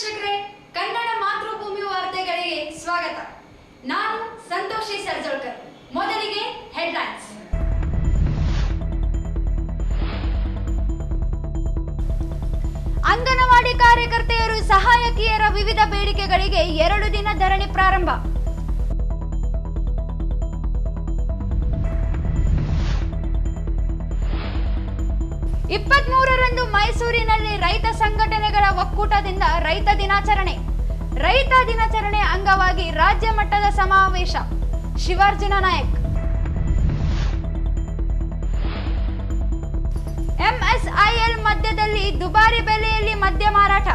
ವೀಕ್ಷಕರೇ, ಕನ್ನಡ ಮಾತೃಭೂಮಿ ವಾರ್ತೆಗಳಿಗೆ ಸ್ವಾಗತ. ನಾನು ಸಂತೋಷಿ ಸರ್ಜೋಳ್ಕರ್. ಮೊದಲಿಗೆ ಹೆಡ್ಲೈನ್ಸ್. ಅಂಗನವಾಡಿ ಕಾರ್ಯಕರ್ತೆಯರು ಸಹಾಯಕಿಯರ ವಿವಿಧ ಬೇಡಿಕೆಗಳಿಗೆ 2 ದಿನ ಧರಣಿ ಪ್ರಾರಂಭ. ರಂದು ಮೈಸೂರಿನಲ್ಲಿ ರೈತ ಸಂಘಟನೆಗಳ ಒಕ್ಕೂಟದಿಂದ ರೈತ ದಿನಾಚರಣೆ. ರೈತ ದಿನಾಚರಣೆ ಅಂಗವಾಗಿ ರಾಜ್ಯ ಮಟ್ಟದ ಸಮಾವೇಶ. ಶಿವಾರ್ಜುನ ನಾಯಕ್. ಎಂಎಸ್ಐಎಲ್ ಮದ್ಯದಲ್ಲಿ ದುಬಾರಿ ಬೆಲೆಯಲ್ಲಿ ಮದ್ಯ ಮಾರಾಟ,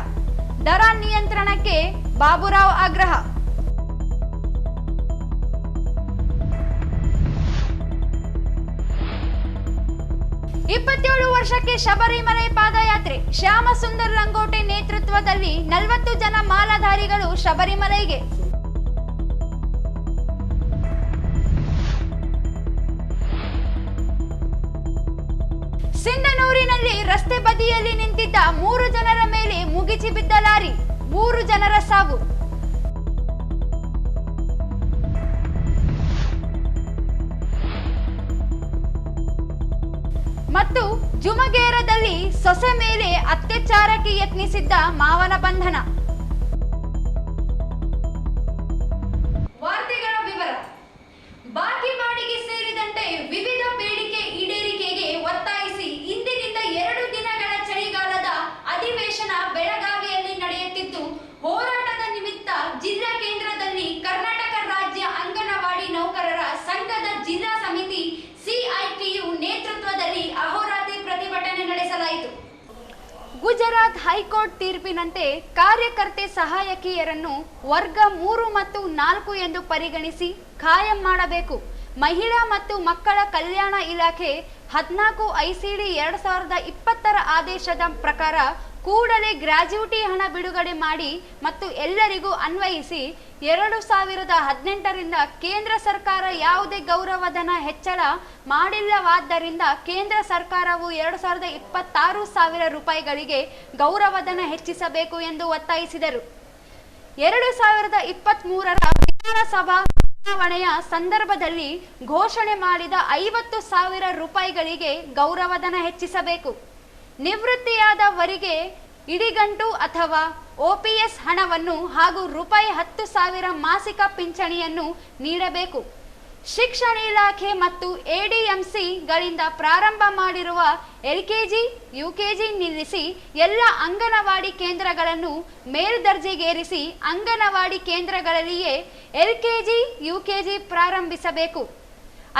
ದರ ನಿಯಂತ್ರಣಕ್ಕೆ ಬಾಬುರಾವ್ ಆಗ್ರಹ. ವರ್ಷಕ್ಕೆ ಶಬರಿಮಲೆ ಪಾದಯಾತ್ರೆ. ಶ್ಯಾಮ ಸುಂದರ್ ಲಂಗೋಟೆ ನೇತೃತ್ವದಲ್ಲಿ 40 ಜನ ಮಾಲಾಧಾರಿಗಳು ಶಬರಿಮಲೆಗೆ. ಸಿಂಧನೂರಿನಲ್ಲಿ ರಸ್ತೆ ಬದಿಯಲ್ಲಿ ನಿಂತಿದ್ದ 3 ಜನರ ಮೇಲೆ ಮುಗಿಚಿ ಬಿದ್ದ ಲಾರಿ, 3 ಜನರ ಸಾವು. ಮತ್ತು ಜುಮಗೇರದಲ್ಲಿ ಸೊಸೆ ಮೇಲೆ ಅತ್ಯಾಚಾರಕ್ಕೆ ಯತ್ನಿಸಿದ್ದ ಮಾವನ ಬಂಧನ. ವಾರ್ತೆಗಳ ವಿವರ. ಬಾಕಿ ಬಾಡಿಗೆ ಸೇರಿದಂತೆ ವಿವಿಧ ಬೇಡಿಕೆ ಈಡೇರಿಕೆಗೆ ಒತ್ತಾಯಿಸಿ ಇಂದಿನಿಂದ 2 ದಿನಗಳ ಚಳಿಗಾಲದ ಅಧಿವೇಶನ ಬೆಳಗಾವಿಯಲ್ಲಿ ನಡೆಯುತ್ತಿದ್ದು, ಹೋರಾಟದ ನಿಮಿತ್ತ ಜಿಲ್ಲಾ ಕೇಂದ್ರದಲ್ಲಿ ಕರ್ನಾಟಕ ರಾಜ್ಯ ಅಂಗನವಾಡಿ ನೌಕರರ ಸಂಘದ ಜಿಲ್ಲಾ ಸಮಿತಿ ಸಿಐಟಿಯು ನೇತೃತ್ವದಲ್ಲಿ ಅಹೋರಾತ್ರಿ ಪ್ರತಿಭಟನೆ ನಡೆಸಲಾಯಿತು. ಗುಜರಾತ್ ಹೈಕೋರ್ಟ್ ತೀರ್ಪಿನಂತೆ ಕಾರ್ಯಕರ್ತೆ ಸಹಾಯಕಿಯರನ್ನು ವರ್ಗ 3 ಮತ್ತು 4 ಎಂದು ಪರಿಗಣಿಸಿ ಖಾಯಂ ಮಾಡಬೇಕು. ಮಹಿಳಾ ಮತ್ತು ಮಕ್ಕಳ ಕಲ್ಯಾಣ ಇಲಾಖೆ 14 ಐಸಿಡಿ 2020 ಆದೇಶದ ಪ್ರಕಾರ ಕೂಡಲೇ ಗ್ರಾಜ್ಯುಟಿ ಹಣ ಬಿಡುಗಡೆ ಮಾಡಿ ಮತ್ತು ಎಲ್ಲರಿಗೂ ಅನ್ವಯಿಸಿ 2018ರಿಂದ ಕೇಂದ್ರ ಸರ್ಕಾರ ಯಾವುದೇ ಗೌರವಧನ ಹೆಚ್ಚಳ ಮಾಡಿಲ್ಲವಾದ್ದರಿಂದ ಕೇಂದ್ರ ಸರ್ಕಾರವು 226,000 ರೂಪಾಯಿಗಳಿಗೆ ಗೌರವಧನ ಹೆಚ್ಚಿಸಬೇಕು ಎಂದು ಒತ್ತಾಯಿಸಿದರು. 2023ರ ವಿಧಾನಸಭಾ ಚುನಾವಣೆಯ ಸಂದರ್ಭದಲ್ಲಿ ಘೋಷಣೆ ಮಾಡಿದ 50,000 ರೂಪಾಯಿಗಳಿಗೆ ಗೌರವಧನ ಹೆಚ್ಚಿಸಬೇಕು. ನಿವೃತ್ತಿಯಾದವರಿಗೆ ಇಡಿಗಂಟು ಅಥವಾ OPS ಹಣವನ್ನು ಹಾಗೂ ₹10,000 ಮಾಸಿಕ ಪಿಂಚಣಿಯನ್ನು ನೀಡಬೇಕು. ಶಿಕ್ಷಣ ಇಲಾಖೆ ಮತ್ತು ADMCಗಳಿಂದ ಪ್ರಾರಂಭ ಮಾಡಿರುವ LKG, UKG ನಿಲ್ಲಿಸಿ ಎಲ್ಲ ಅಂಗನವಾಡಿ ಕೇಂದ್ರಗಳನ್ನು ಮೇಲ್ದರ್ಜೆಗೇರಿಸಿ ಅಂಗನವಾಡಿ ಕೇಂದ್ರಗಳಲ್ಲಿಯೇ LKG, UKG ಪ್ರಾರಂಭಿಸಬೇಕು.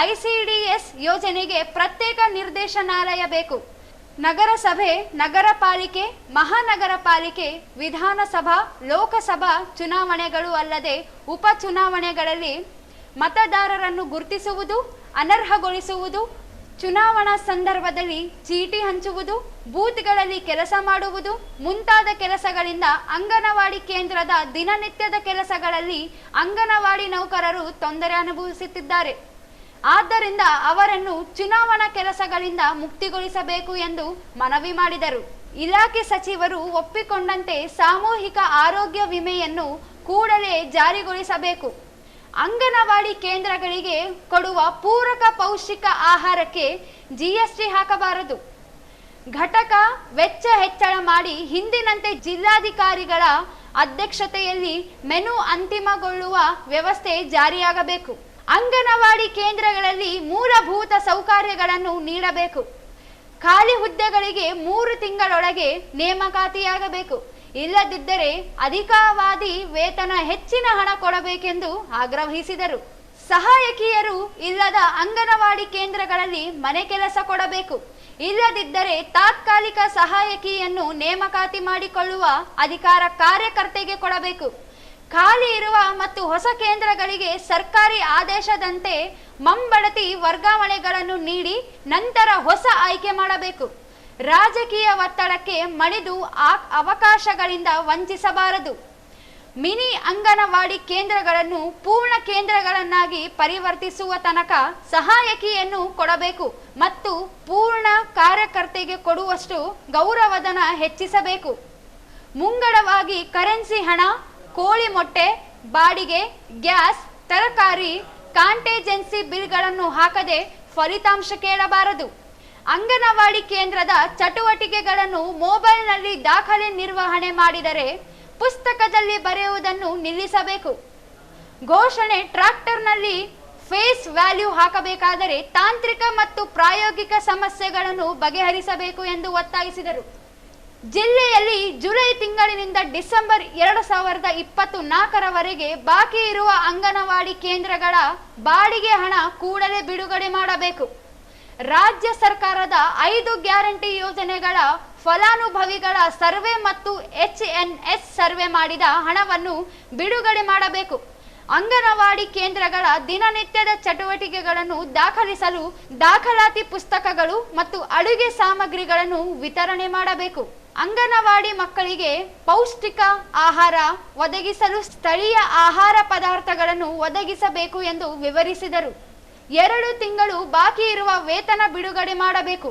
ICDS ಯೋಜನೆಗೆ ಪ್ರತ್ಯೇಕ ನಿರ್ದೇಶನಾಲಯ ಬೇಕು. ನಗರಸಭೆ, ನಗರ ಪಾಲಿಕೆ, ಮಹಾನಗರ ಪಾಲಿಕೆ, ವಿಧಾನಸಭಾ, ಲೋಕಸಭಾ ಚುನಾವಣೆಗಳು ಅಲ್ಲದೆ ಉಪ ಚುನಾವಣೆಗಳಲ್ಲಿ ಮತದಾರರನ್ನು ಗುರುತಿಸುವುದು, ಅನರ್ಹಗೊಳಿಸುವುದು, ಚುನಾವಣಾ ಸಂದರ್ಭದಲ್ಲಿ ಚೀಟಿ ಹಂಚುವುದು, ಬೂತ್ಗಳಲ್ಲಿ ಕೆಲಸ ಮಾಡುವುದು ಮುಂತಾದ ಕೆಲಸಗಳಿಂದ ಅಂಗನವಾಡಿ ಕೇಂದ್ರದ ದಿನನಿತ್ಯದ ಕೆಲಸಗಳಲ್ಲಿ ಅಂಗನವಾಡಿ ನೌಕರರು ತೊಂದರೆ ಅನುಭವಿಸುತ್ತಿದ್ದಾರೆ. ಆದ್ದರಿಂದ ಅವರನ್ನು ಚುನಾವಣಾ ಕೆಲಸಗಳಿಂದ ಮುಕ್ತಿಗೊಳಿಸಬೇಕು ಎಂದು ಮನವಿ ಮಾಡಿದರು. ಇಲಾಖೆ ಸಚಿವರು ಒಪ್ಪಿಕೊಂಡಂತೆ ಸಾಮೂಹಿಕ ಆರೋಗ್ಯ ವಿಮೆಯನ್ನು ಕೂಡಲೇ ಜಾರಿಗೊಳಿಸಬೇಕು. ಅಂಗನವಾಡಿ ಕೇಂದ್ರಗಳಿಗೆ ಕೊಡುವ ಪೂರಕ ಪೌಷ್ಟಿಕ ಆಹಾರಕ್ಕೆ GST ಹಾಕಬಾರದು. ಘಟಕ ವೆಚ್ಚ ಹೆಚ್ಚಳ ಮಾಡಿ ಹಿಂದಿನಂತೆ ಜಿಲ್ಲಾಧಿಕಾರಿಗಳ ಅಧ್ಯಕ್ಷತೆಯಲ್ಲಿ ಮೆನು ಅಂತಿಮಗೊಳ್ಳುವ ವ್ಯವಸ್ಥೆ ಜಾರಿಯಾಗಬೇಕು. ಅಂಗನವಾಡಿ ಕೇಂದ್ರಗಳಲ್ಲಿ ಮೂಲಭೂತ ಸೌಕರ್ಯಗಳನ್ನು ನೀಡಬೇಕು. ಖಾಲಿ ಹುದ್ದೆಗಳಿಗೆ 3 ತಿಂಗಳೊಳಗೆ ನೇಮಕಾತಿಯಾಗಬೇಕು. ಇಲ್ಲದಿದ್ದರೆ ಅಧಿಕಾವಾದಿ ವೇತನ ಹೆಚ್ಚಿನ ಹಣ ಕೊಡಬೇಕೆಂದು ಆಗ್ರಹಿಸಿದರು. ಸಹಾಯಕಿಯರು ಇಲ್ಲದ ಅಂಗನವಾಡಿ ಕೇಂದ್ರಗಳಲ್ಲಿ ಮನೆ ಕೆಲಸ ಕೊಡಬೇಕು. ಇಲ್ಲದಿದ್ದರೆ ತಾತ್ಕಾಲಿಕ ಸಹಾಯಕಿಯನ್ನು ನೇಮಕಾತಿ ಮಾಡಿಕೊಳ್ಳುವ ಅಧಿಕಾರ ಕಾರ್ಯಕರ್ತೆಗೆ ಕೊಡಬೇಕು. ಖಾಲಿ ಇರುವ ಮತ್ತು ಹೊಸ ಕೇಂದ್ರಗಳಿಗೆ ಸರ್ಕಾರಿ ಆದೇಶದಂತೆ ಮಂಬಳತಿ ವರ್ಗಾವಣೆಗಳನ್ನು ನೀಡಿ ನಂತರ ಹೊಸ ಆಯ್ಕೆ ಮಾಡಬೇಕು. ರಾಜಕೀಯ ಒತ್ತಡಕ್ಕೆ ಮಣಿದು ಅವಕಾಶಗಳಿಂದ ವಂಚಿಸಬಾರದು. ಮಿನಿ ಅಂಗನವಾಡಿ ಕೇಂದ್ರಗಳನ್ನು ಪೂರ್ಣ ಕೇಂದ್ರಗಳನ್ನಾಗಿ ಪರಿವರ್ತಿಸುವ ತನಕ ಸಹಾಯಕಿಯನ್ನು ಕೊಡಬೇಕು ಮತ್ತು ಪೂರ್ಣ ಕಾರ್ಯಕರ್ತೆಗೆ ಕೊಡುವಷ್ಟು ಗೌರವಧನ ಹೆಚ್ಚಿಸಬೇಕು. ಮುಂಗಡವಾಗಿ ಕರೆನ್ಸಿ ಹಣ, ಕೋಳಿ ಮೊಟ್ಟೆ, ಬಾಡಿಗೆ, ಗ್ಯಾಸ್, ತರಕಾರಿ, ಕಾಂಟೇಜೆನ್ಸಿ ಬಿಲ್ಗಳನ್ನು ಹಾಕದೆ ಫಲಿತಾಂಶ ಕೇಳಬಾರದು. ಅಂಗನವಾಡಿ ಕೇಂದ್ರದ ಚಟುವಟಿಕೆಗಳನ್ನು ಮೊಬೈಲ್ನಲ್ಲಿ ದಾಖಲೆ ನಿರ್ವಹಣೆ ಮಾಡಿದರೆ ಪುಸ್ತಕದಲ್ಲಿ ಬರೆಯುವುದನ್ನು ನಿಲ್ಲಿಸಬೇಕು. ಘೋಷಣೆ ಟ್ರಾಕ್ಟರ್ನಲ್ಲಿ ಫೇಸ್ ವ್ಯಾಲ್ಯೂ ಹಾಕಬೇಕಾದರೆ ತಾಂತ್ರಿಕ ಮತ್ತು ಪ್ರಾಯೋಗಿಕ ಸಮಸ್ಯೆಗಳನ್ನು ಬಗೆಹರಿಸಬೇಕು ಎಂದು ಒತ್ತಾಯಿಸಿದರು. ಜಿಲ್ಲೆಯಲ್ಲಿ ಜುಲೈ ತಿಂಗಳಿನಿಂದ ಡಿಸೆಂಬರ್ 2024ರವರೆಗೆ ಬಾಕಿ ಇರುವ ಅಂಗನವಾಡಿ ಕೇಂದ್ರಗಳ ಬಾಡಿಗೆ ಹಣ ಕೂಡಲೇ ಬಿಡುಗಡೆ ಮಾಡಬೇಕು. ರಾಜ್ಯ ಸರ್ಕಾರದ 5 ಗ್ಯಾರಂಟಿ ಯೋಜನೆಗಳ ಫಲಾನುಭವಿಗಳ ಸರ್ವೆ ಮತ್ತು HNS ಸರ್ವೆ ಮಾಡಿದ ಹಣವನ್ನು ಬಿಡುಗಡೆ ಮಾಡಬೇಕು. ಅಂಗನವಾಡಿ ಕೇಂದ್ರಗಳ ದಿನನಿತ್ಯದ ಚಟುವಟಿಕೆಗಳನ್ನು ದಾಖಲಿಸಲು ದಾಖಲಾತಿ ಪುಸ್ತಕಗಳು ಮತ್ತು ಅಡುಗೆ ಸಾಮಗ್ರಿಗಳನ್ನು ವಿತರಣೆ ಮಾಡಬೇಕು. ಅಂಗನವಾಡಿ ಮಕ್ಕಳಿಗೆ ಪೌಷ್ಟಿಕ ಆಹಾರ ಒದಗಿಸಲು ಸ್ಥಳೀಯ ಆಹಾರ ಪದಾರ್ಥಗಳನ್ನು ಒದಗಿಸಬೇಕು ಎಂದು ವಿವರಿಸಿದರು. 2 ತಿಂಗಳು ಬಾಕಿ ಇರುವ ವೇತನ ಬಿಡುಗಡೆ ಮಾಡಬೇಕು.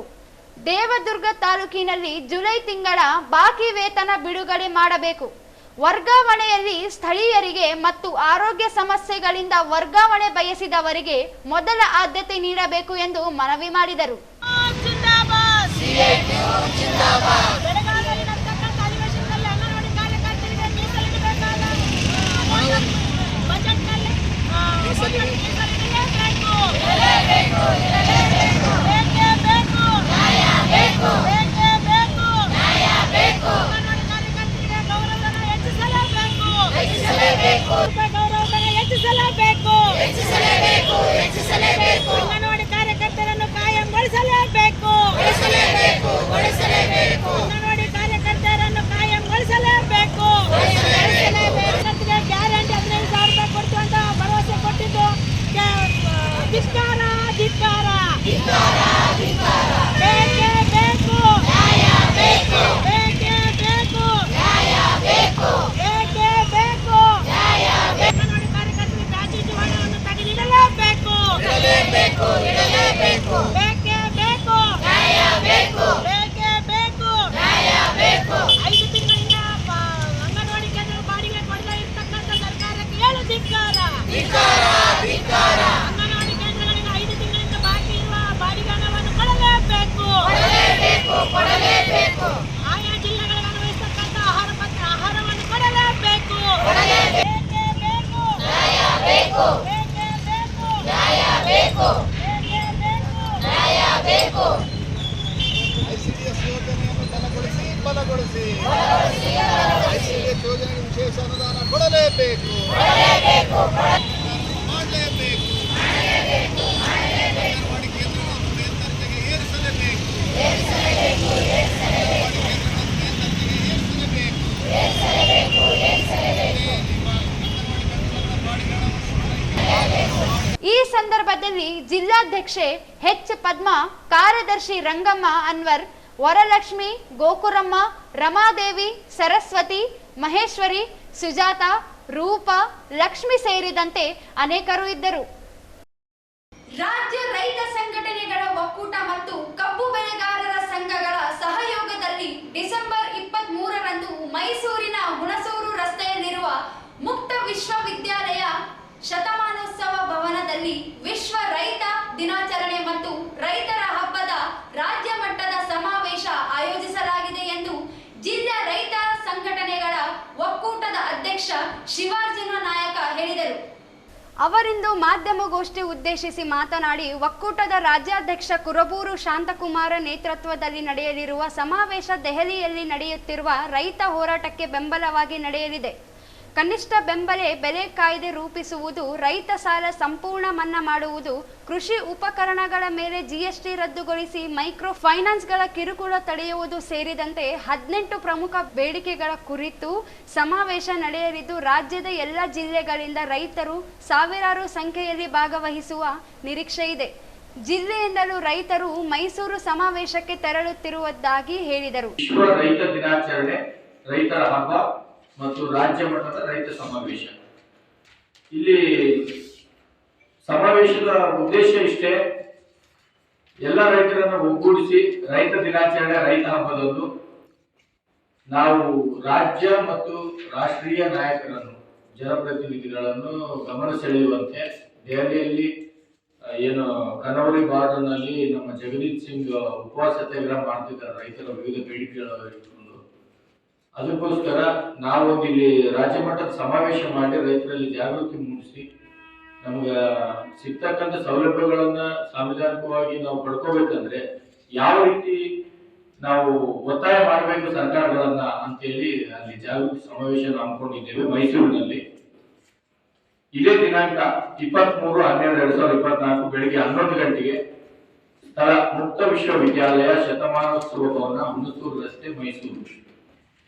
ದೇವದುರ್ಗ ತಾಲೂಕಿನಲ್ಲಿ ಜುಲೈ ತಿಂಗಳ ಬಾಕಿ ವೇತನ ಬಿಡುಗಡೆ ಮಾಡಬೇಕು. ವರ್ಗಾವಣೆಯಲ್ಲಿ ಸ್ಥಳೀಯರಿಗೆ ಮತ್ತು ಆರೋಗ್ಯ ಸಮಸ್ಯೆಗಳಿಂದ ವರ್ಗಾವಣೆ ಬಯಸಿದವರಿಗೆ ಮೊದಲ ಆದ್ಯತೆ ನೀಡಬೇಕು ಎಂದು ಮನವಿ ಮಾಡಿದರು. ಅಂಗನವಾಡಿ ಕಾರ್ಯಕರ್ತರನ್ನು ಕಾಯಂಗೊಳಿಸಲೇಬೇಕು. ಅಂಗನವಾಡಿ ಕಾರ್ಯಕರ್ತರನ್ನು ಕಾಯಂಗೊಳಿಸಲೇಬೇಕು. ಗ್ಯಾರಂಟಿ 15,000 ರೂಪಾಯಿ ಕೊಡ್ತು ಅಂತ ಭರವಸೆ ಕೊಟ್ಟಿದ್ದು ಧಿಕ್ಕಾರ. ಬೇಕೇ ಬೇಕು. ಬೇಕೇ ಬೇಕು. ಅಂಗನವಾಡಿ ಕಾರ್ಯಕರ್ತರಿಗೆ ರಾಜ್ಯ ಹಣವನ್ನು ತೆಗೆದಿಡಲೇಬೇಕು. ಬೇಕೇ ಬೇಕು. 5 ತಿಂಗಳಿಂದ ಅಂಗನವಾಡಿ ಕೇಂದ್ರ ಬಾಡಿಗೆ ಕೊಡದೇ ಇರ್ತಕ್ಕಂಥ ಸರ್ಕಾರಕ್ಕೆ ಹೇಳು ಧಿಕ್ಕಾರ. ಅಂಗನವಾಡಿ ಕೇಂದ್ರಗಳಿಗೆ 5 ತಿಂಗಳಿಂದ ಬಾಕಿ ಇರುವ ಬಾಡಿಗೆ ಹಣವನ್ನು ಕೊಡಲೇಬೇಕು. ಆಯಾ ಜಿಲ್ಲೆಗಳಿಗೆ ಅನ್ವಯಿಸತಕ್ಕಂಥ ಆಹಾರವನ್ನು ಕೊಡಲೇಬೇಕು. ICDS ಯೋಜನೆಯನ್ನು ಬಲಗೊಳಿಸಿ ICDS ಯೋಜನೆಗೆ ವಿಶೇಷ ಅನುದಾನ ಕೊಡಲೇಬೇಕು. ಮಾಡಲೇಬೇಕು. ಅಂಗನವಾಡಿ ಕೇಂದ್ರಗಳನ್ನು ಮೇಲ್ದರ್ಜೆಗೆ ಏರಿಸಲೇಬೇಕು. ಈ ಸಂದರ್ಭದಲ್ಲಿ ಜಿಲ್ಲಾಧ್ಯಕ್ಷೆ H. ಪದ್ಮಾ, ಕಾರ್ಯದರ್ಶಿ ರಂಗಮ್ಮ ಅನ್ವರ್, ವರಲಕ್ಷ್ಮಿ, ಗೋಕುರಮ್ಮ, ರಮಾದೇವಿ, ಸರಸ್ವತಿ, ಮಹೇಶ್ವರಿ, ಸುಜಾತ, ರೂಪ, ಲಕ್ಷ್ಮಿ ಸೇರಿದಂತೆ ಅನೇಕರು ಇದ್ದರು. ರಾಜ್ಯ ರೈತ ಸಂಘಟನೆಗಳ ಒಕ್ಕೂಟ ಮತ್ತು ಕಬ್ಬು ಬೆಳೆಗಾರರ ಸಂಘಗಳ ಸಹಯೋಗದಲ್ಲಿ ಡಿಸೆಂಬರ್ 23ರಂದು ಮೈಸೂರಿನ ಹುಣಸೂರು ರಸ್ತೆಯಲ್ಲಿರುವ ಮುಕ್ತ ವಿಶ್ವವಿದ್ಯಾಲಯ ಶತಮಾನೋತ್ಸವ ಭವನದಲ್ಲಿ ವಿಶ್ವ ರೈತ ದಿನಾಚರಣೆ ಮತ್ತು ರೈತರ ಹಬ್ಬದ ರಾಜ್ಯ ಮಟ್ಟದ ಸಮಾವೇಶ ಆಯೋಜಿಸಲಾಗಿದೆ ಎಂದು ಜಿಲ್ಲಾ ರೈತ ಸಂಘಟನೆಗಳ ಒಕ್ಕೂಟದ ಅಧ್ಯಕ್ಷ ಶಿವಾರ್ಜುನ ನಾಯಕ ಹೇಳಿದರು. ಅವರಿಂದು ಮಾಧ್ಯಮಗೋಷ್ಠಿ ಉದ್ದೇಶಿಸಿ ಮಾತನಾಡಿ, ಒಕ್ಕೂಟದ ರಾಜ್ಯಾಧ್ಯಕ್ಷ ಕುರಬೂರು ಶಾಂತಕುಮಾರ ನೇತೃತ್ವದಲ್ಲಿ ನಡೆಯಲಿರುವ ಸಮಾವೇಶ ದೆಹಲಿಯಲ್ಲಿ ನಡೆಯುತ್ತಿರುವ ರೈತ ಹೋರಾಟಕ್ಕೆ ಬೆಂಬಲವಾಗಿ ನಡೆಯಲಿದೆ. ಕನಿಷ್ಠ ಬೆಂಬಲ ಬೆಲೆ ಕಾಯ್ದೆ ರೂಪಿಸುವುದು, ರೈತ ಸಾಲ ಸಂಪೂರ್ಣ ಮನ್ನಾ ಮಾಡುವುದು, ಕೃಷಿ ಉಪಕರಣಗಳ ಮೇಲೆ GST ರದ್ದುಗೊಳಿಸಿ ಮೈಕ್ರೋ ಫೈನಾನ್ಸ್ಗಳ ಕಿರುಕುಳ ತಡೆಯುವುದು ಸೇರಿದಂತೆ 18 ಪ್ರಮುಖ ಬೇಡಿಕೆಗಳ ಕುರಿತು ಸಮಾವೇಶ ನಡೆಯಲಿದ್ದು, ರಾಜ್ಯದ ಎಲ್ಲ ಜಿಲ್ಲೆಗಳಿಂದ ರೈತರು ಸಾವಿರಾರು ಸಂಖ್ಯೆಯಲ್ಲಿ ಭಾಗವಹಿಸುವ ನಿರೀಕ್ಷೆ ಇದೆ. ಜಿಲ್ಲೆಯಿಂದಲೂ ರೈತರು ಮೈಸೂರು ಸಮಾವೇಶಕ್ಕೆ ತೆರಳುತ್ತಿರುವುದಾಗಿ ಹೇಳಿದರು. ವಿಶ್ವ ರೈತ ದಿನಾಚರಣೆ, ರೈತರ ಹಬ್ಬ ಮತ್ತು ರಾಜ್ಯ ಮಟ್ಟದ ರೈತ ಸಮಾವೇಶ. ಇಲ್ಲಿ ಸಮಾವೇಶದ ಉದ್ದೇಶ ಇಷ್ಟೇ, ಎಲ್ಲ ರೈತರನ್ನು ಒಗ್ಗೂಡಿಸಿ ರೈತ ದಿನಾಚರಣೆ, ರೈತ ಹಬ್ಬದಂದು ನಾವು ರಾಜ್ಯ ಮತ್ತು ರಾಷ್ಟ್ರೀಯ ನಾಯಕರನ್ನು ಜನಪ್ರತಿನಿಧಿಗಳನ್ನು ಗಮನ ಸೆಳೆಯುವಂತೆ ದೆಹಲಿಯಲ್ಲಿ ಏನು ಕನವರಿ ಬಾರ್ಡರ್ ನಲ್ಲಿ ನಮ್ಮ ಜಗದೀಶ್ ಸಿಂಗ್ ಉಪವಾಸ ಸತ್ಯಾಗ್ರಹ ಮಾಡ್ತಿದ್ದಾರೆ ರೈತರ ವಿವಿಧ ಬೇಡಿಕೆಗಳು ಇಟ್ಕೊಂಡು. ಅದಕ್ಕೋಸ್ಕರ ನಾವೊಂದು ಇಲ್ಲಿ ರಾಜ್ಯ ಮಟ್ಟದ ಸಮಾವೇಶ ಮಾಡಿ ರೈತರಲ್ಲಿ ಜಾಗೃತಿ ಮೂಡಿಸಿ ನಮ್ಗೆ ಸಿಗ್ತಕ್ಕಂಥ ಸೌಲಭ್ಯಗಳನ್ನ ಸಾಂವಿಧಾನಿಕವಾಗಿ ನಾವು ಪಡ್ಕೋಬೇಕಂದ್ರೆ ಯಾವ ರೀತಿ ನಾವು ಒತ್ತಾಯ ಮಾಡಬೇಕು ಸರ್ಕಾರಗಳನ್ನ ಅಂತೇಳಿ ಅಲ್ಲಿ ಜಾಗೃತಿ ಸಮಾವೇಶ ಹಮ್ಮಿಕೊಂಡಿದ್ದೇವೆ ಮೈಸೂರಿನಲ್ಲಿ. ಇದೇ ದಿನಾಂಕ 23/12/2024 ಬೆಳಿಗ್ಗೆ 11 ಗಂಟೆಗೆ ಸ್ಥಳ ಮುಕ್ತ ವಿಶ್ವವಿದ್ಯಾಲಯ ಶತಮಾನೋತ್ಸವ ಭವನ, ಹುಣಸೂರು ರಸ್ತೆ, ಮೈಸೂರು.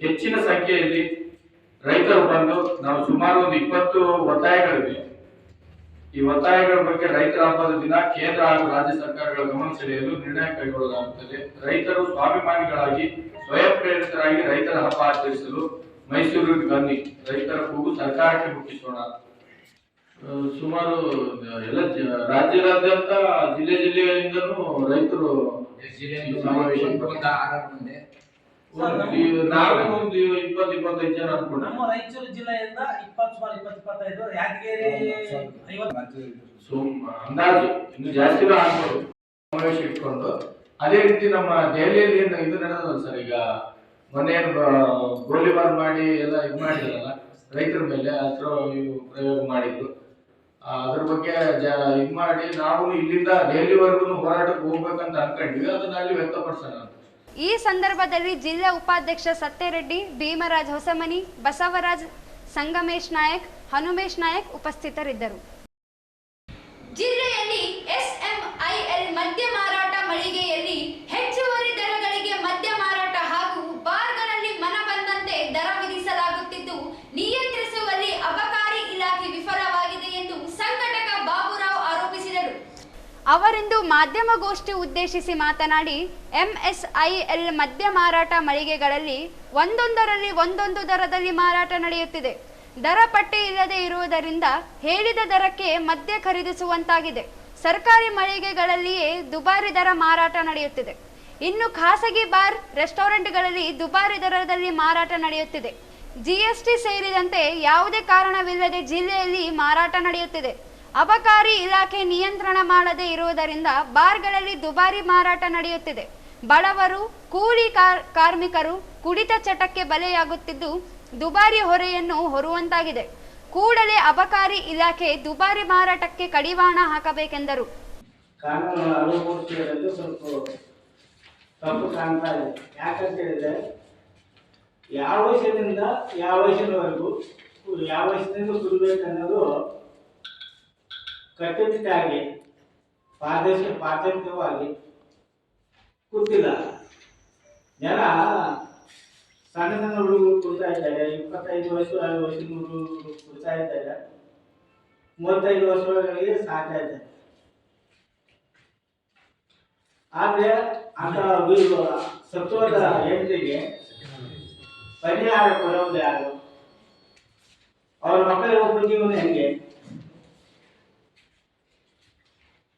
ಹೆಚ್ಚಿನ ಸಂಖ್ಯೆಯಲ್ಲಿ ರೈತರು ಬಂದು ನಾವು ಸುಮಾರು ಒಂದು 20 ಒತ್ತಾಯಗಳಿವೆ. ಈ ಒತ್ತಾಯಗಳ ಬಗ್ಗೆ ರೈತರ ಹಬ್ಬದ ದಿನ ಕೇಂದ್ರ ಹಾಗೂ ರಾಜ್ಯ ಸರ್ಕಾರಗಳ ಗಮನ ಸೆಳೆಯಲು ನಿರ್ಣಯ ಕೈಗೊಳ್ಳಲಾಗುತ್ತದೆ. ರೈತರು ಸ್ವಾಭಿಮಾನಿಗಳಾಗಿ ಸ್ವಯಂ ಪ್ರೇರಿತರಾಗಿ ರೈತರ ಹಬ್ಬ ಆಚರಿಸಲು ಮೈಸೂರಿಗೆ ಬನ್ನಿ. ರೈತರ ಕೂಗು ಸರ್ಕಾರಕ್ಕೆ ಮುಟ್ಟಿಸೋಣ. ಸುಮಾರು ಎಲ್ಲ ರಾಜ್ಯದಾದ್ಯಂತ ಜಿಲ್ಲೆಯಿಂದನೂ ರೈತರು ಸಮಾವೇಶ ನಾವು ಒಂದು 20-25 ಜನ ಅನ್ಕೊಂಡು ನಮ್ಮ ರಾಯಚೂರು ಜಿಲ್ಲೆಯಿಂದ 20-25 ಯಾದಗಿರಿ 50 ಅಂದಾಜು ಇನ್ನು ಜಾಸ್ತಿ ಆಗ್ಬೋದು ಸಮಾವೇಶ ಇಟ್ಕೊಂಡು. ಅದೇ ರೀತಿ ನಮ್ಮ ದೆಹಲಿಯಲ್ಲಿ ಇದು ನಡೆದಲ್ಲ ಸರ್, ಈಗ ಮೊನ್ನೆ ಗೋಲಿಬಾರ್ ಮಾಡಿ ಎಲ್ಲ ಇದು ಮಾಡಿದ್ರಲ್ಲ ರೈತರ ಮೇಲೆ ಅಸ್ತ್ರ ಪ್ರಯೋಗ ಮಾಡಿದ್ರು. ಅದ್ರ ಬಗ್ಗೆ ಇದು ಮಾಡಿ ನಾವು ಇಲ್ಲಿಂದ ದೆಹಲಿವರೆಗೂ ಹೋರಾಟಕ್ಕೆ ಹೋಗ್ಬೇಕಂತ ಅನ್ಕೊಂಡ್ವಿ. ಅದನ್ನ ಅಲ್ಲಿ ವ್ಯಕ್ತಪಡಿಸೋಣ. ಈ ಸಂದರ್ಭದಲ್ಲಿ ಜಿಲ್ಲಾ ಉಪಾಧ್ಯಕ್ಷ ಸತ್ಯರೆಡ್ಡಿ, ಭೀಮರಾಜ್ ಹೊಸಮನಿ, ಬಸವರಾಜ್, ಸಂಗಮೇಶ್ ನಾಯಕ್, ಹನುಮೇಶ್ ನಾಯಕ್ ಉಪಸ್ಥಿತರಿದ್ದರು. ಜಿಲ್ಲೆಯಲ್ಲಿ ಎಸ್ಎಂಐಎಲ್ ಮದ್ಯ ಮಾರಾಟ ಮಳಿಗೆಯಲ್ಲಿ ಹೆಚ್ಚುವರಿ ದರಗಳಿಗೆ ಮದ್ಯ ಮಾರಾಟ ಹಾಗೂ ಬಾರ್ಗಳಲ್ಲಿ ಮನಬಂದಂತೆ ದರ ವಿಧಿಸಲಾಗುತ್ತಿದ್ದು ನಿಯಂತ್ರಿಸುವಲ್ಲಿ ಅಬಕಾರಿ ಇಲಾಖೆ ವಿಫಲವಾಗಿದೆ ಎಂದು ಸಂಘಟಕ ಬಾಬುರಾವ್ ಆರೋಪಿಸಿದರು. ಅವರಿಂದು ಮಾಧ್ಯಮಗೋಷ್ಠಿ ಉದ್ದೇಶಿಸಿ ಮಾತನಾಡಿ, ಎಂಎಸ್ಐಎಲ್ ಮದ್ಯ ಮಾರಾಟ ಮಳಿಗೆಗಳಲ್ಲಿ ಒಂದೊಂದರಲ್ಲಿ ಒಂದೊಂದು ದರದಲ್ಲಿ ಮಾರಾಟ ನಡೆಯುತ್ತಿದೆ. ದರ ಪಟ್ಟಿ ಇಲ್ಲದೆ ಇರುವುದರಿಂದ ಹೇಳಿದ ದರಕ್ಕೆ ಮದ್ಯ ಖರೀದಿಸುವಂತಾಗಿದೆ. ಸರ್ಕಾರಿ ಮಳಿಗೆಗಳಲ್ಲಿಯೇ ದುಬಾರಿ ದರ ಮಾರಾಟ ನಡೆಯುತ್ತಿದೆ. ಇನ್ನು ಖಾಸಗಿ ಬಾರ್, ರೆಸ್ಟೋರೆಂಟ್ಗಳಲ್ಲಿ ದುಬಾರಿ ದರದಲ್ಲಿ ಮಾರಾಟ ನಡೆಯುತ್ತಿದೆ. ಜಿಎಸ್ಟಿ ಸೇರಿದಂತೆ ಯಾವುದೇ ಕಾರಣವಿಲ್ಲದೆ ಜಿಲ್ಲೆಯಲ್ಲಿ ಮಾರಾಟ ನಡೆಯುತ್ತಿದೆ. ಅಬಕಾರಿ ಇಲಾಖೆ ನಿಯಂತ್ರಣ ಮಾಡದೇ ಇರುವುದರಿಂದ ಬಾರ್ಗಳಲ್ಲಿ ದುಬಾರಿ ಮಾರಾಟ ನಡೆಯುತ್ತಿದೆ. ಬಡವರು, ಕೂಲಿ ಕಾರ್ಮಿಕರು ಕುಡಿತ ಚಟಕ್ಕೆ ಬಲೆಯಾಗುತ್ತಿದ್ದು ದುಬಾರಿ ಹೊರೆಯನ್ನು ಹೊರುವಂತಾಗಿದೆ. ಕೂಡಲೇ ಅಬಕಾರಿ ಇಲಾಖೆ ದುಬಾರಿ ಮಾರಾಟಕ್ಕೆ ಕಡಿವಾಣ ಹಾಕಬೇಕೆಂದರು. ಕಾನೂನು ಅನುಭವಿಸಿರೋದು ಸ್ವಲ್ಪ ತಪ್ಪು ಕಾಣ್ತಾ ಇದೆ. ಯಾಕಂತ ಹೇಳಿದ್ರೆ ಯಾವ ವಯಸ್ಸಿನಿಂದ ಯಾವ ವಯಸ್ಸಿನವರೆಗೂ ಯಾವ ವಯಸ್ಸಿನಿಂದ ಕುಡಿಬೇಕನ್ನೋದು ಕಟ್ಟುನಿಟ್ಟಾಗಿ ಪಾರದರ್ಶಕವಾಗಿ ಗೊತ್ತಿಲ್ಲ. ಜನ ಸಣ್ಣ ಸಣ್ಣ ಹುಡುಗರು ಕುಡ್ತಾ ಇದ್ದಾರೆ. 25 ವರ್ಷ ವಯಸ್ಸಿನ ಹುಡುಗರು ಕುಡ್ತಾ ಇದ್ದಾರೆ. 35 ವರ್ಷಗಳಿಗೆ ಸಾಕ್ತಾ ಇದ್ದಾರೆ. ಆದ್ರೆ ಅಂತ ಸತ್ವದ ಹೆಂಡತಿಗೆ ಪರಿಹಾರ ಕೊಡೋದು ಯಾರು? ಅವ್ರ ಮಕ್ಕಳಿಗೆ ಒಬ್ಬ ಜೀವನ ಹೆಂಗೆ?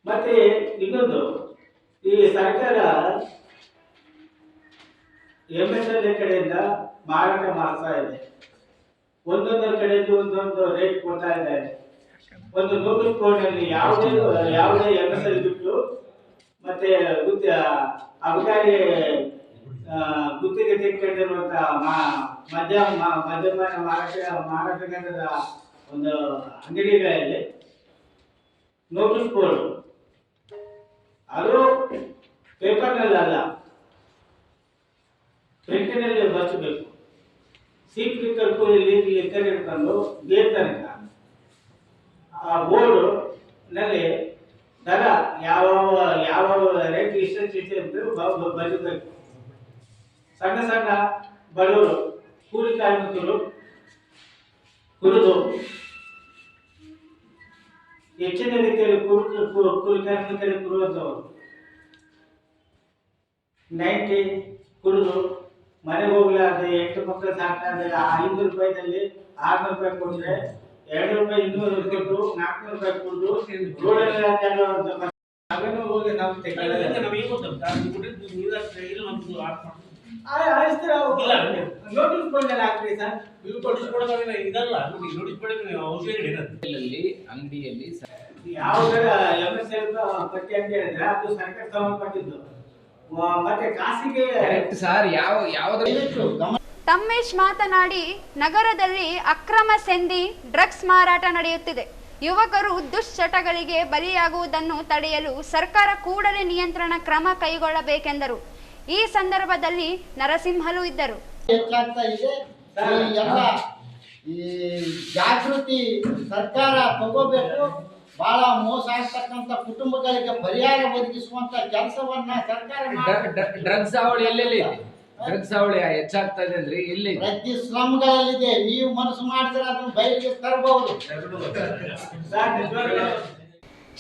ಮತ್ತೆ ಇನ್ನೊಂದು, ಈ ಸರ್ಕಾರ ಎಂಎಸ್ಎಲ್ ಕಡೆಯಿಂದ ಮಾರಾಟ ಮಾಡ್ತಾ ಇದೆ. ಒಂದೊಂದು ಕಡೆಯಿಂದ ಒಂದೊಂದು ರೇಟ್ ಕೊಡ್ತಾ ಇದ್ದಾರೆ. ಒಂದು ನೋಟಿಸ್ ಬೋರ್ಡ್ನಲ್ಲಿ ಯಾವುದೇ ಎಂಎಸ್ಎಲ್ ಬಿಟ್ಟು ಮತ್ತೆ ಅಬಕಾರಿ ಗುತ್ತಿಗೆ ತೆಗೆದುಕೊಂಡಿರುವಂತಹ ಮದ್ಯಪಾನ ಮಾರಾಟ ಕೇಂದ್ರದ ಒಂದು ಅಂಗಡಿಗಳಲ್ಲಿ ನೋಟಿಸ್ ಬೋರ್ಡ್ ಅದು ಪೇಪರ್ನಲ್ಲ, ಪ್ರಿಂಟಿನಲ್ಲಿ ಬರ್ಸಬೇಕು. ಸೀಟ್ ಲಿಕ್ಕರ್ ಇಟ್ಕೊಂಡು ಬೇರೆ ತನಕ ಆ ಬೋರ್ಡ್ ನಲ್ಲಿ ದರ ಯಾವ ರೇಟ್ ಇಷ್ಟ ಅಂತ ಬರಬೇಕು. ಸಣ್ಣ ಸಣ್ಣ ಬಡವರು, ಕೂಲಿ ಕಾರ್ಮಿಕರು ಕುಡಿದು ಹೆಚ್ಚಿನ ರೀತಿಯಲ್ಲಿ ಕೂಲಿ ಕಾರ್ಮಿಕರಿಗೆ ಕುರುವಂಥವರು 90 ಕುಡಿದು ಮನೆಗೆ ಹೋಗ್ಲಾರ್ದೆ 8 ಮಕ್ಕಳು ಸಾಕ್ತಾ ಇದ್ದಾರೆ. 500 ರೂಪಾಯಿದಲ್ಲಿ 600 ರೂಪಾಯಿ ಕೊಟ್ಟರೆ 2 ರೂಪಾಯಿ 200 ಕೊಟ್ಟು 400 ರೂಪಾಯಿ ಕುಡಿದು ರೋಡಲ್ಲಿ ಅದನ್ನು ಹೋಗಿ ನಾವು ನೋಟಿಸ್ ಬೋರ್ಡ್ ಹಾಕ್ರಿ ಸರ್. ನೋಟಿಸ್ ಕೊಡೋದಿಲ್ಲ ಇದಲ್ಲ ನೋಟಿಸ್ ಕೊಡೋದು ಔಷಧಿ ಅಂಗಡಿಯಲ್ಲಿ ಯಾವುದರ MSL ಪಟ್ಟಿ ಅಂತ ಹೇಳಿದ್ರೆ ಅದು ಸರ್ಕಾರ ಸಂಬಂಧಪಟ್ಟಿದ್ದು. ಮತ್ತೆ ಖಾಸಗಿ ಕರೆಕ್ಟ್ ಸರ್. ಯಾವ ತಮ್ಮೇಶ್ ಮಾತನಾಡಿ, ನಗರದಲ್ಲಿ ಅಕ್ರಮ ಸೆಂದಿ ಡ್ರಗ್ಸ್ ಮಾರಾಟ ನಡೆಯುತ್ತಿದೆ. ಯುವಕರು ದುಶ್ಚಟಗಳಿಗೆ ಬಲಿಯಾಗುವುದನ್ನು ತಡೆಯಲು ಸರ್ಕಾರ ಕೂಡಲೇ ನಿಯಂತ್ರಣ ಕ್ರಮ ಕೈಗೊಳ್ಳಬೇಕೆಂದರು. ಈ ಸಂದರ್ಭದಲ್ಲಿ ನರಸಿಂಹಲು ಇದ್ದರು. ಹೆಚ್ಚಾಗ್ತಾ ಇದೆ. ಈ ಎಲ್ಲ ಈ ಜಾಗೃತಿ ಸರ್ಕಾರ ತಗೋಬೇಕು. ಬಹಳ ಮೋಸ ಆಗ್ತಕ್ಕಂಥ ಕುಟುಂಬಗಳಿಗೆ ಪರಿಹಾರ ಒದಗಿಸುವಂತ ಕೆಲಸವನ್ನ ಸರ್ಕಾರ ಡ್ರಗ್ಸ್ ಹಾವಳಿ ಎಲ್ಲೆಲ್ಲಿ ಇದೆ? ಡ್ರಗ್ಸ್ ಹಾವಳಿ ಹೆಚ್ಚಾಗ್ತಾ ಇದೆ ಅಂದ್ರೆ ಎಲ್ಲಿ? ಪ್ರತಿ ಸ್ಲಮ್ಗಳಲ್ಲಿದೆ. ನೀವು ಮನಸ್ಸು ಮಾಡಿದ್ರೆ ಅದನ್ನು ಬಯಲಿಗೆ ತರಬಹುದು.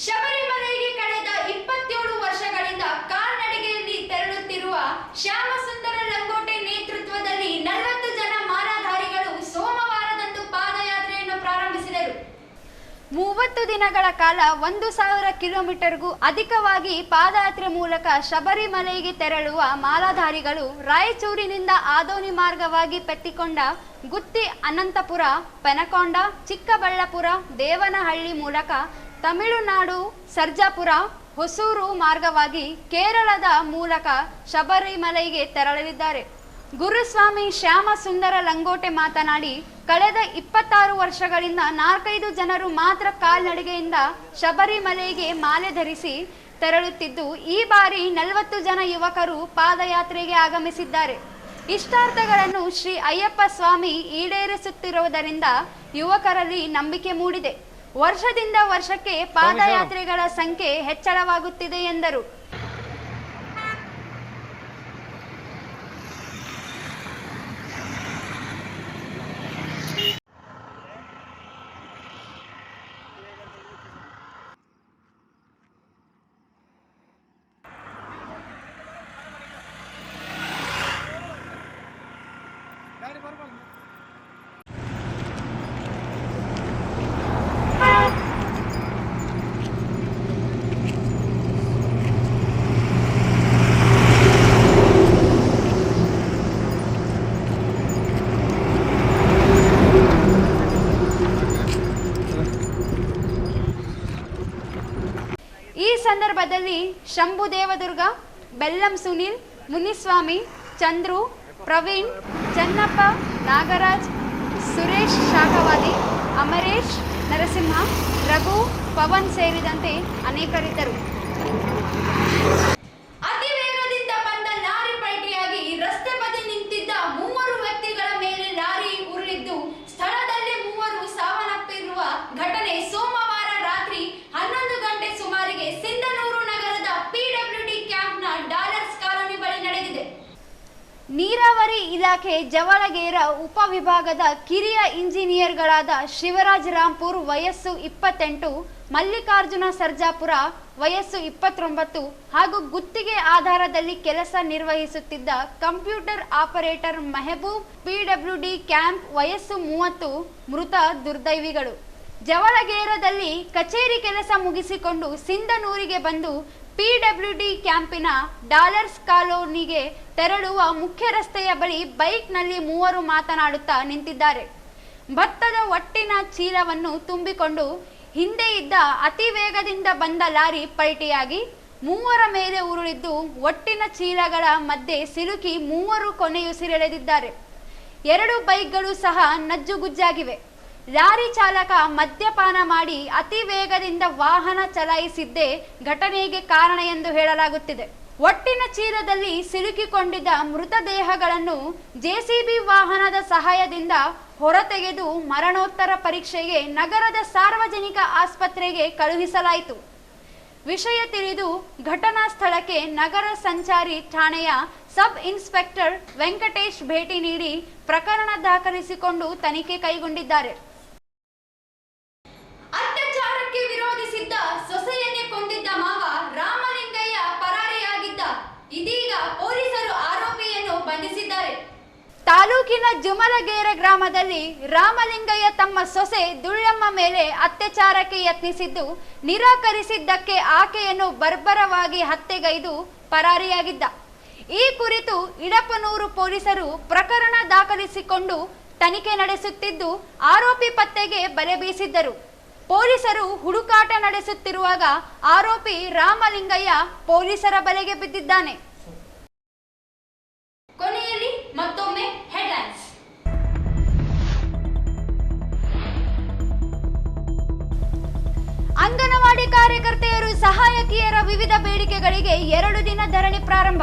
ಶಬರಿಮಲೆಗೆ ಕಳೆದ 27 ವರ್ಷಗಳಿಂದ ಕಾಲ್ನಡಿಗೆಯಲ್ಲಿ ತೆರಳುತ್ತಿರುವ ಶ್ಯಾಮಸುಂದರ ಲಂಗೋಟೆ ನೇತೃತ್ವದಲ್ಲಿ 40 ಜನ ಮಾಲಾಧಾರಿಗಳು ಸೋಮವಾರದಂದು ಪಾದಯಾತ್ರೆಯನ್ನು ಪ್ರಾರಂಭಿಸಿದರು. 30 ದಿನಗಳ ಕಾಲ 1000 ಕಿಲೋಮೀಟರ್ಗೂ ಅಧಿಕವಾಗಿ ಪಾದಯಾತ್ರೆ ಮೂಲಕ ಶಬರಿಮಲೆಗೆ ತೆರಳುವ ಮಾಲಾಧಾರಿಗಳು ರಾಯಚೂರಿನಿಂದ ಆದೋನಿ ಮಾರ್ಗವಾಗಿ ಪೆಟ್ಟಿಕೊಂಡ, ಗುತ್ತಿ, ಅನಂತಪುರ, ಪೆನಕೊಂಡ, ಚಿಕ್ಕಬಳ್ಳಾಪುರ, ದೇವನಹಳ್ಳಿ ಮೂಲಕ ತಮಿಳುನಾಡು ಸರ್ಜಾಪುರ, ಹೊಸೂರು ಮಾರ್ಗವಾಗಿ ಕೇರಳದ ಮೂಲಕ ಶಬರಿಮಲೆಗೆ ತೆರಳಲಿದ್ದಾರೆ. ಗುರುಸ್ವಾಮಿ ಶ್ಯಾಮಸುಂದರ ಲಂಗೋಟೆ ಮಾತನಾಡಿ, ಕಳೆದ 26 ವರ್ಷಗಳಿಂದ 4-5 ಜನರು ಮಾತ್ರ ಕಾಲ್ನಡಿಗೆಯಿಂದ ಶಬರಿಮಲೆಗೆ ಮಾಲೆ ಧರಿಸಿ ತೆರಳುತ್ತಿದ್ದು, ಈ ಬಾರಿ 40 ಜನ ಯುವಕರು ಪಾದಯಾತ್ರೆಗೆ ಆಗಮಿಸಿದ್ದಾರೆ. ಇಷ್ಟಾರ್ಥಗಳನ್ನು ಶ್ರೀ ಅಯ್ಯಪ್ಪ ಸ್ವಾಮಿ ಈಡೇರಿಸುತ್ತಿರುವುದರಿಂದ ಯುವಕರಲ್ಲಿ ನಂಬಿಕೆ ಮೂಡಿದೆ. ವರ್ಷದಿಂದ ವರ್ಷಕ್ಕೆ ಪಾದಯಾತ್ರೆಗಳ ಸಂಖ್ಯೆ ಹೆಚ್ಚಳವಾಗುತ್ತಿದೆ ಎಂದರು. ಈ ಸಂದರ್ಭದಲ್ಲಿ ಶಂಭು ದೇವದುರ್ಗ, ಬೆಲ್ಲಂ ಸುನೀಲ್, ಮುನಿಸ್ವಾಮಿ, ಚಂದ್ರು, ಪ್ರವೀಣ್, ಚನ್ನಪ್ಪ, ನಾಗರಾಜ್, ಸುರೇಶ್ ಶಾಖವಾದಿ, ಅಮರೇಶ್, ನರಸಿಂಹ, ರಘು, ಪವನ್ ಸೇರಿದಂತೆ ಅನೇಕರಿದ್ದರು. ಅತಿ ವೇಗದಿಂದ ಬಂದ ಲಾರಿ ಪಲ್ಟಿಯಾಗಿ ರಸ್ತೆ ಬದಿ ನಿಂತಿದ್ದ 3 ವ್ಯಕ್ತಿಗಳ ಮೇಲೆ ಲಾರಿ ಉರುಳಿದ್ದು ಸ್ಥಳದಲ್ಲೇ 3 ಸಾವನ್ನಪ್ಪಿರುವ ಘಟನೆ ಸೋಮವಾರ ರಾತ್ರಿ 11 ಗಂಟೆ ಸುಮಾರಿಗೆ ಸಿಂಧನೂರು ನಗರದ PWD ಕ್ಯಾಂಪ್ನ ಡಾಲರ್ಸ್ ಕಾಲೋನಿ ಬಳಿ ನಡೆದಿದೆ. ನೀರಾವರಿ ಇಲಾಖೆ ಜವಳಗೇರ ಉಪವಿಭಾಗದ ಕಿರಿಯ ಇಂಜಿನಿಯರ್ಗಳಾದ ಶಿವರಾಜ್ ರಾಂಪುರ್ ವಯಸ್ಸು 28, ಮಲ್ಲಿಕಾರ್ಜುನ ಸರ್ಜಾಪುರ ವಯಸ್ಸು 29 ಹಾಗೂ ಗುತ್ತಿಗೆ ಆಧಾರದಲ್ಲಿ ಕೆಲಸ ನಿರ್ವಹಿಸುತ್ತಿದ್ದ computer operator Mehboob PWD camp ವಯಸ್ಸು 30 ಮೃತ ದುರ್ದೈವಿಗಳು. ಜವಳಗೇರದಲ್ಲಿ ಕಚೇರಿ ಕೆಲಸ ಮುಗಿಸಿಕೊಂಡು ಸಿಂಧನೂರಿಗೆ ಬಂದು PWD ಕ್ಯಾಂಪಿನ ಡಾಲರ್ಸ್ ಕಾಲೋನಿಗೆ ತೆರಳುವ ಮುಖ್ಯ ರಸ್ತೆಯ ಬಳಿ ಬೈಕ್ನಲ್ಲಿ 3 ಮಾತನಾಡುತ್ತಾ ನಿಂತಿದ್ದಾರೆ. ಭತ್ತದ ಒಟ್ಟಿನ ಚೀಲವನ್ನು ತುಂಬಿಕೊಂಡು ಹಿಂದೆ ಇದ್ದ ಅತಿ ವೇಗದಿಂದ ಬಂದ ಲಾರಿ ಪಲ್ಟಿಯಾಗಿ 3 ಮೇಲೆ ಉರುಳಿದ್ದು ಒಟ್ಟಿನ ಚೀಲಗಳ ಮಧ್ಯೆ ಸಿಲುಕಿ 3 ಕೊನೆಯುಸಿರೆಳೆದಿದ್ದಾರೆ. 2 ಬೈಕ್ಗಳು ಸಹ ನಜ್ಜುಗುಜ್ಜಾಗಿವೆ. ಲಾರಿ ಚಾಲಕ ಮದ್ಯಪಾನ ಮಾಡಿ ಅತಿ ವೇಗದಿಂದ ವಾಹನ ಚಲಾಯಿಸಿದ್ದೇ ಘಟನೆಗೆ ಕಾರಣ ಎಂದು ಹೇಳಲಾಗುತ್ತಿದೆ. ಒಟ್ಟಿನ ಚೀಲದಲ್ಲಿ ಸಿಲುಕಿಕೊಂಡಿದ್ದ ಮೃತದೇಹಗಳನ್ನು JCB ವಾಹನದ ಸಹಾಯದಿಂದ ಹೊರತೆಗೆದು ಮರಣೋತ್ತರ ಪರೀಕ್ಷೆಗೆ ನಗರದ ಸಾರ್ವಜನಿಕ ಆಸ್ಪತ್ರೆಗೆ ಕಳುಹಿಸಲಾಯಿತು. ವಿಷಯ ತಿಳಿದು ಘಟನಾ ಸ್ಥಳಕ್ಕೆ ನಗರ ಸಂಚಾರಿ ಠಾಣೆಯ ಸಬ್ ಇನ್ಸ್ಪೆಕ್ಟರ್ ವೆಂಕಟೇಶ್ ಭೇಟಿ ನೀಡಿ ಪ್ರಕರಣ ದಾಖಲಿಸಿಕೊಂಡು ತನಿಖೆ ಕೈಗೊಂಡಿದ್ದಾರೆ. ಅತ್ಯಾಚಾರಕ್ಕೆ ವಿರೋಧಿಸಿದ್ದ ಸೊಸೆಯನ್ನೇ ಕೊಂದಿದ್ದ ಮಾವ ರಾಮಲಿಂಗಯ್ಯ ಪರಾರಿಯಾಗಿದ್ದ. ಇದೀಗ ಪೊಲೀಸರು ಆರೋಪಿಯನ್ನು ಬಂಧಿಸಿದ್ದಾರೆ. ತಾಲೂಕಿನ ಜುಮಲಗೇರ ಗ್ರಾಮದಲ್ಲಿ ರಾಮಲಿಂಗಯ್ಯ ತಮ್ಮ ಸೊಸೆ ದುಳ್ಳಮ್ಮ ಮೇಲೆ ಅತ್ಯಾಚಾರಕ್ಕೆ ಯತ್ನಿಸಿದ್ದು, ನಿರಾಕರಿಸಿದ್ದಕ್ಕೆ ಆಕೆಯನ್ನು ಬರ್ಬರವಾಗಿ ಹತ್ಯೆಗೈದು ಪರಾರಿಯಾಗಿದ್ದ. ಈ ಕುರಿತು ಇಡಪನೂರು ಪೊಲೀಸರು ಪ್ರಕರಣ ದಾಖಲಿಸಿಕೊಂಡು ತನಿಖೆ ನಡೆಸುತ್ತಿದ್ದು ಆರೋಪಿ ಪತ್ತೆಗೆ ಬಲೆ ಬೀಸಿದ್ದರು. ಪೊಲೀಸರು ಹುಡುಕಾಟ ನಡೆಸುತ್ತಿರುವಾಗ ಆರೋಪಿ ರಾಮಲಿಂಗಯ್ಯ ಪೊಲೀಸರ ಬಲೆಗೆ ಬಿದ್ದಿದ್ದಾನೆ. ಕೊನೆಯಲ್ಲಿ ಮತ್ತೊಮ್ಮೆ ಹೆಡ್ಲೈನ್ಸ್. ಅಂಗನವಾಡಿ ಕಾರ್ಯಕರ್ತೆಯರು ಸಹಾಯಕಿಯರ ವಿವಿಧ ಬೇಡಿಕೆಗಳಿಗೆ 2 ದಿನ ಧರಣಿ ಪ್ರಾರಂಭ.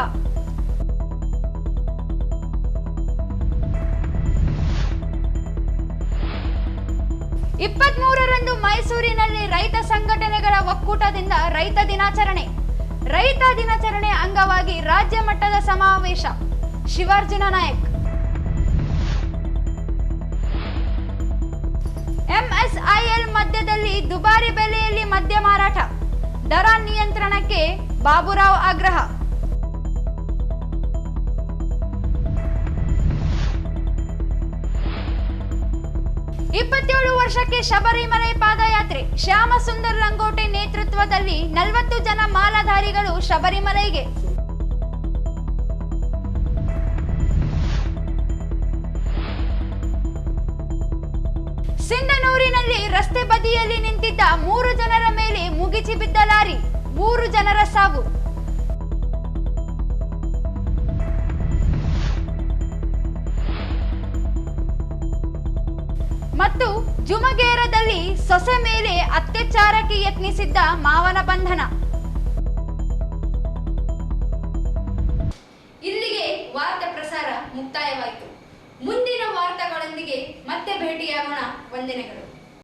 ರಂದು ಮೈಸೂರಿನಲ್ಲಿ ರೈತ ಸಂಘಟನೆಗಳ ಒಕ್ಕೂಟದಿಂದ ರೈತ ದಿನಾಚರಣೆ. ರೈತ ದಿನಾಚರಣೆ ಅಂಗವಾಗಿ ರಾಜ್ಯ ಮಟ್ಟದ ಸಮಾವೇಶ. ಶಿವಾರ್ಜುನ ನಾಯಕ್. ಎಂಎಸ್ಐಎಲ್ ಮದ್ಯದಲ್ಲಿ ದುಬಾರಿ ಬೆಲೆಯಲ್ಲಿ ಮದ್ಯ ಮಾರಾಟ. ದರ ನಿಯಂತ್ರಣಕ್ಕೆ ಬಾಬುರಾವ್ ಆಗ್ರಹ. ವರ್ಷಕ್ಕೆ ಶಬರಿಮಲೆ ಪಾದಯಾತ್ರೆ. ಶ್ಯಾಮ ಸುಂದರ್ ಲಂಗೋಟೆ ನೇತೃತ್ವದಲ್ಲಿ 40 ಜನ ಮಾಲಾಧಾರಿಗಳು ಶಬರಿಮಲೆಗೆ. ಸಿಂಧನೂರಿನಲ್ಲಿ ರಸ್ತೆ ಬದಿಯಲ್ಲಿ ನಿಂತಿದ್ದ 3 ಜನರ ಮೇಲೆ ಮುಗಿಸಿ ಬಿದ್ದ ಲಾರಿ. 3 ಜನರ ಸಾವು. ಮತ್ತು ಜುಮಗೇರದಲ್ಲಿ ಸೊಸೆ ಮೇಲೆ ಅತ್ಯಾಚಾರಕ್ಕೆ ಯತ್ನಿಸಿದ್ದ ಮಾವನ ಬಂಧನ. ಇಲ್ಲಿಗೆ ವಾರ್ತಾ ಪ್ರಸಾರ ಮುಕ್ತಾಯವಾಯಿತು. ಮುಂದಿನ ವಾರ್ತೆಗಳೊಂದಿಗೆ ಮತ್ತೆ ಭೇಟಿಯಾಗೋಣ. ವಂದನೆಗಳು.